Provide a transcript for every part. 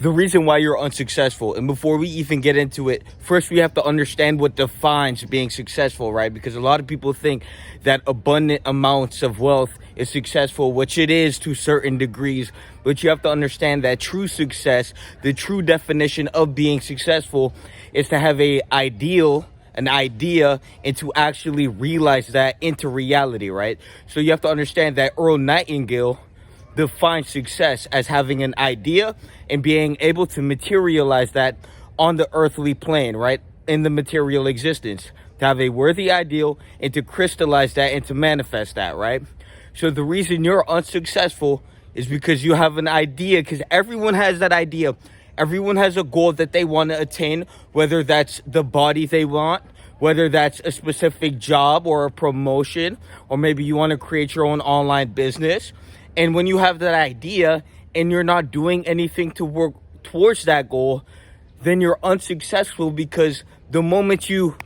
the reason why you're unsuccessful. And before we even get into it, first we have to understand what defines being successful, right? Because a lot of people think that abundant amounts of wealth is successful, which it is to certain degrees. But you have to understand that true success, the true definition of being successful, is to have an idea, and to actually realize that into reality, right? So you have to understand that Earl Nightingale defines success as having an idea and being able to materialize that on the earthly plane, right? In the material existence, to have a worthy ideal and to crystallize that and to manifest that, right? So the reason you're unsuccessful is because you have an idea, because everyone has that idea. Everyone has a goal that they want to attain, whether that's the body they want, whether that's a specific job or a promotion, or maybe you want to create your own online business. And when you have that idea and you're not doing anything to work towards that goal, then you're unsuccessful, because the moment you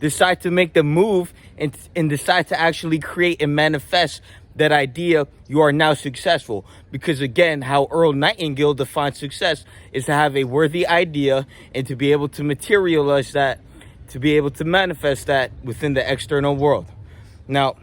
decide to make the move and decide to actually create and manifest that idea, you are now successful. Because again, how Earl Nightingale defines success is to have a worthy idea and to be able to materialize that, to be able to manifest that within the external world. Now,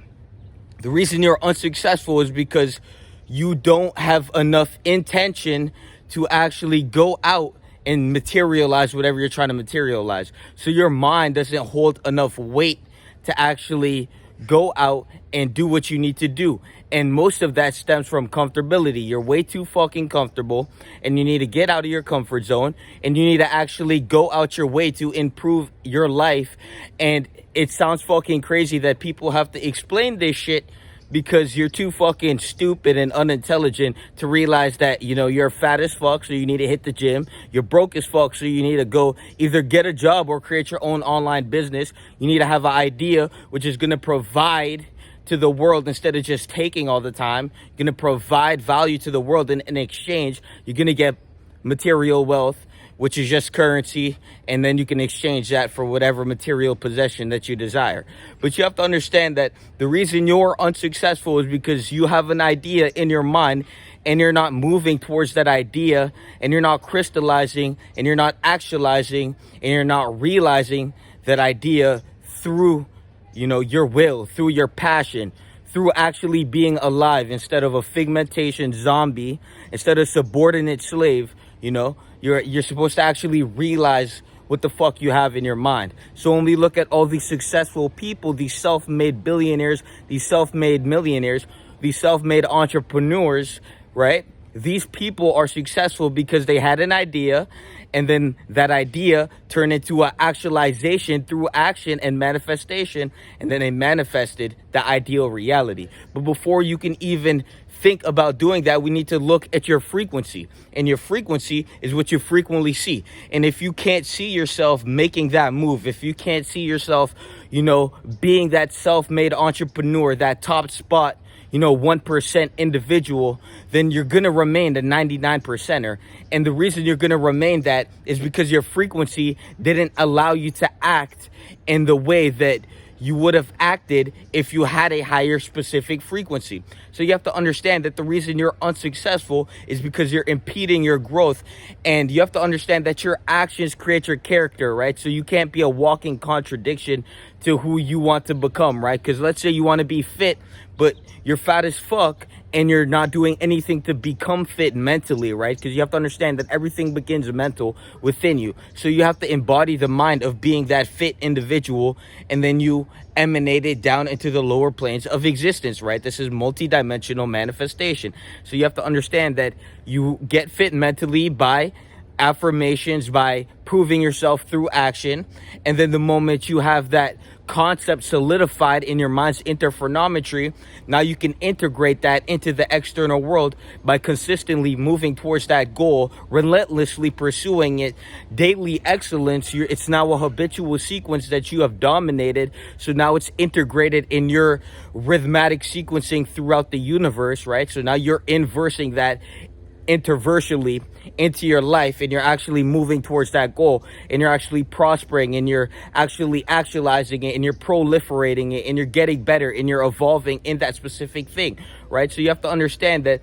the reason you're unsuccessful is because you don't have enough intention to actually go out and materialize whatever you're trying to materialize. So your mind doesn't hold enough weight to actually go out and do what you need to do. And most of that stems from comfortability. You're way too fucking comfortable, and you need to get out of your comfort zone, and you need to actually go out your way to improve your life. And it sounds fucking crazy that people have to explain this shit, because you're too fucking stupid and unintelligent to realize that, you know, you're fat as fuck, so you need to hit the gym. You're broke as fuck, so you need to go either get a job or create your own online business. You need to have an idea which is going to provide to the world instead of just taking all the time. You're going to provide value to the world, and in exchange, you're going to get material wealth, which is just currency, and then you can exchange that for whatever material possession that you desire. But you have to understand that the reason you're unsuccessful is because you have an idea in your mind, and you're not moving towards that idea, and you're not crystallizing, and you're not actualizing, and you're not realizing that idea through, you know, your will, through your passion, through actually being alive instead of a figmentation zombie, instead of subordinate slave. You know, you're supposed to actually realize what the fuck you have in your mind. So when we look at all these successful people, these self-made billionaires, these self-made millionaires, these self-made entrepreneurs, right? These people are successful because they had an idea, and then that idea turned into an actualization through action and manifestation, and then they manifested the ideal reality. But before you can even think about doing that, we need to look at your frequency, and your frequency is what you frequently see. And if you can't see yourself making that move, if you can't see yourself, you know, being that self-made entrepreneur, that top spot, you know, 1% individual, then you're going to remain the 99%er. And the reason you're going to remain that is because your frequency didn't allow you to act in the way that you would have acted if you had a higher specific frequency. So you have to understand that the reason you're unsuccessful is because you're impeding your growth. And you have to understand that your actions create your character, right? So you can't be a walking contradiction to who you want to become, right? Because let's say you want to be fit, but you're fat as fuck, and you're not doing anything to become fit mentally, right? Because you have to understand that everything begins mental within you. So you have to embody the mind of being that fit individual, and then you emanate it down into the lower planes of existence, right? This is multidimensional manifestation. So you have to understand that you get fit mentally by affirmations, by proving yourself through action. And then the moment you have that concept solidified in your mind's interferometry, now you can integrate that into the external world by consistently moving towards that goal, relentlessly pursuing it, daily excellence. It's now a habitual sequence that you have dominated. So now it's integrated in your rhythmatic sequencing throughout the universe, right? So now you're inversing that interversally into your life, and you're actually moving towards that goal, and you're actually prospering, and you're actually actualizing it, and you're proliferating it, and you're getting better, and you're evolving in that specific thing, right? So you have to understand that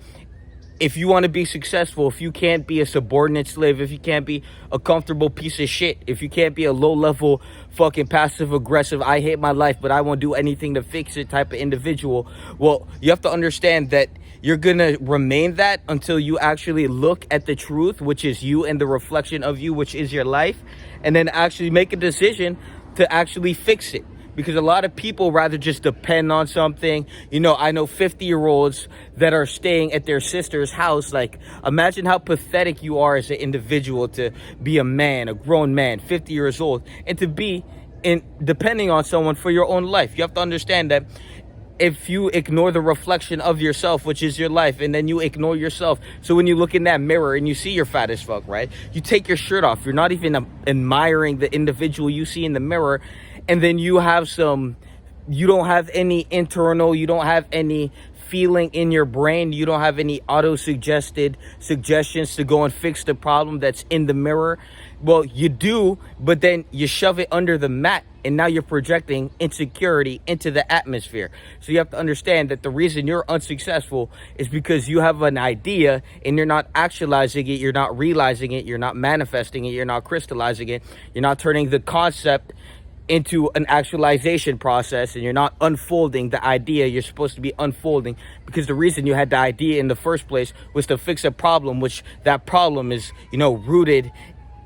if you want to be successful, if you can't be a subordinate slave, if you can't be a comfortable piece of shit, if you can't be a low-level fucking passive-aggressive, I hate my life, but I won't do anything to fix it type of individual, well, you have to understand that you're going to remain that until you actually look at the truth, which is you and the reflection of you, which is your life, and then actually make a decision to actually fix it. Because a lot of people rather just depend on something. You know, I know 50-year-olds that are staying at their sister's house. Like, imagine how pathetic you are as an individual to be a man, a grown man, 50 years old, and to be depending on someone for your own life. You have to understand that if you ignore the reflection of yourself, which is your life, and then you ignore yourself. So when you look in that mirror and you see you're fat as fuck, right? You take your shirt off. You're not even admiring the individual you see in the mirror. And then you don't have any internal, you don't have any feeling in your brain. You don't have any auto-suggested suggestions to go and fix the problem that's in the mirror. Well, you do, but then you shove it under the mat, and now you're projecting insecurity into the atmosphere. So you have to understand that the reason you're unsuccessful is because you have an idea and you're not actualizing it, you're not realizing it, you're not manifesting it, you're not crystallizing it, you're not turning the concept into an actualization process, and you're not unfolding the idea you're supposed to be unfolding, because the reason you had the idea in the first place was to fix a problem, which that problem is, you know, rooted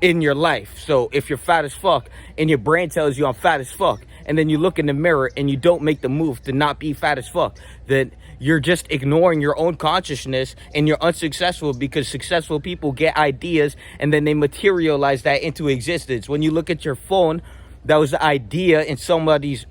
in your life. So if you're fat as fuck and your brain tells you I'm fat as fuck, and then you look in the mirror and you don't make the move to not be fat as fuck, then you're just ignoring your own consciousness and you're unsuccessful, because successful people get ideas and then they materialize that into existence. When you look at your phone, that was the idea in somebody's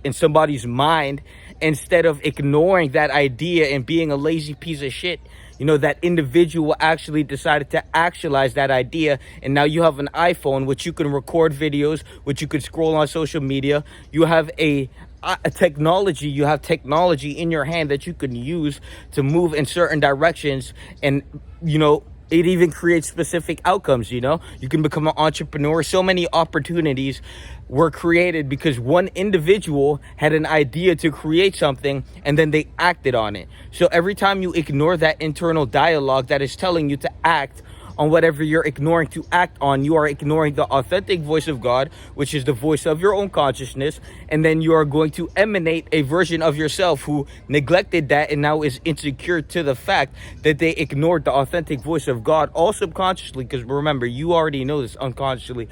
mind. Instead of ignoring that idea and being a lazy piece of shit, you know, that individual actually decided to actualize that idea. And now you have an iPhone, which you can record videos, which you could scroll on social media. You have a technology, you have technology in your hand that you can use to move in certain directions. And, you know, it even creates specific outcomes. You know, you can become an entrepreneur. So many opportunities were created because one individual had an idea to create something and then they acted on it. So every time you ignore that internal dialogue that is telling you to act on whatever you're ignoring to act on, you are ignoring the authentic voice of God, which is the voice of your own consciousness. And then you are going to emanate a version of yourself who neglected that and now is insecure to the fact that they ignored the authentic voice of God, all subconsciously. Because remember, you already know this unconsciously.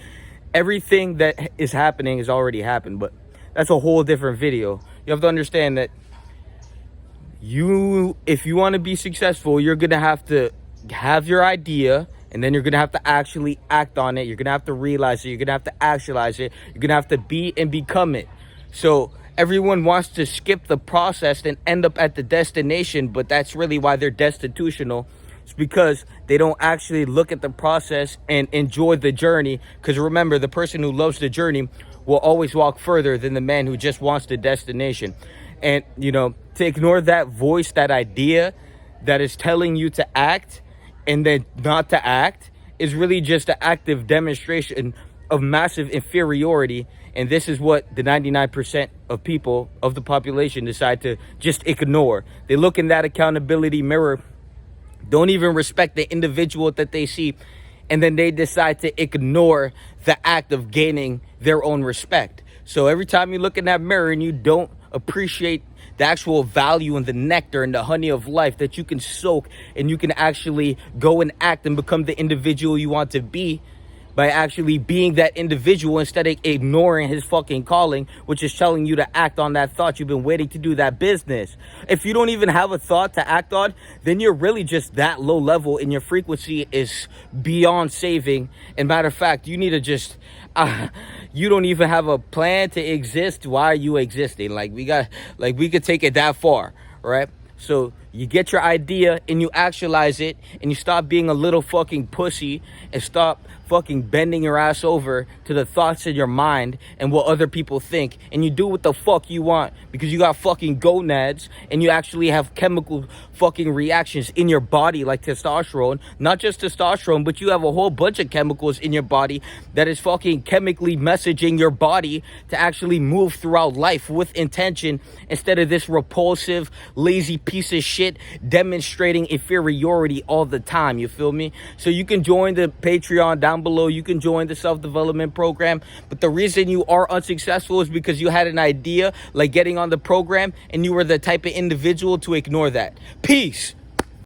Everything that is happening has already happened, but that's a whole different video. You have to understand that if you want to be successful, you're going to have your idea, and then you're going to have to actually act on it. You're going to have to realize it. You're going to have to actualize it. You're going to have to be and become it. So everyone wants to skip the process and end up at the destination, but that's really why they're destitutional. It's because they don't actually look at the process and enjoy the journey. Because remember, the person who loves the journey will always walk further than the man who just wants the destination. And, you know, to ignore that voice, that idea that is telling you to act and then not to act, is really just an active demonstration of massive inferiority. And this is what the 99% of people, of the population, decide to just ignore. They look in that accountability mirror, don't even respect the individual that they see, and then they decide to ignore the act of gaining their own respect. So every time you look in that mirror and you don't appreciate the actual value and the nectar and the honey of life that you can soak, and you can actually go and act and become the individual you want to be by actually being that individual instead of ignoring his fucking calling, which is telling you to act on that thought. You've been waiting to do that business. If you don't even have a thought to act on, then you're really just that low level, and your frequency is beyond saving. And matter of fact, you need to just you don't even have a plan to exist. Why are you existing? We could take it that far, right? So you get your idea and you actualize it, and you stop being a little fucking pussy and stop fucking bending your ass over to the thoughts in your mind and what other people think, and you do what the fuck you want because you got fucking gonads, and you actually have chemical fucking reactions in your body like testosterone. Not just testosterone, but you have a whole bunch of chemicals in your body that is fucking chemically messaging your body to actually move throughout life with intention, instead of this repulsive, lazy piece of shit shit, demonstrating inferiority all the time. You feel me? So you can join the Patreon down below. You can join the self-development program. But the reason you are unsuccessful is because you had an idea like getting on the program and you were the type of individual to ignore that. Peace.